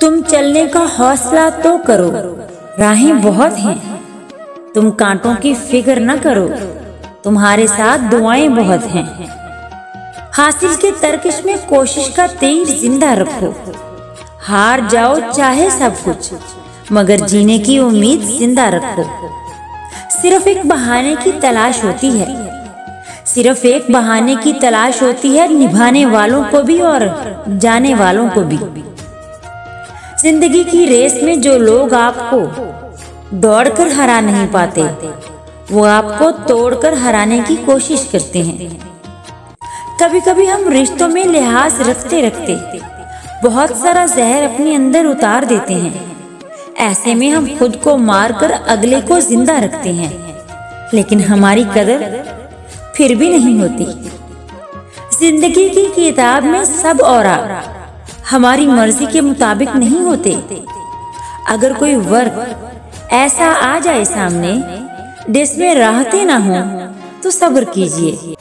तुम चलने का हौसला तो करो, राहें बहुत हैं। तुम कांटों की फिक्र न करो, तुम्हारे साथ दुआएं बहुत हैं। हासिल के तरकश में कोशिश का तीर जिंदा रखो। हार जाओ चाहे सब कुछ, मगर जीने की उम्मीद जिंदा रखो। सिर्फ एक बहाने की तलाश होती है, सिर्फ एक बहाने की तलाश होती है, निभाने वालों को भी और जाने वालों को भी। जिंदगी की रेस में जो लोग आपको दौड़कर हरा नहीं पाते, वो आपको तोड़कर हराने की कोशिश करते हैं। कभी कभी हम रिश्तों में लिहाज रखते रखते बहुत सारा जहर अपने अंदर उतार देते हैं। ऐसे में हम खुद को मारकर अगले को जिंदा रखते हैं, लेकिन हमारी कदर फिर भी नहीं होती। जिंदगी की किताब में सब और हमारी मर्जी के मुताबिक नहीं होते। अगर कोई वर्क ऐसा आ जाए सामने जिसमें राहतें ना हो, तो सब्र कीजिए।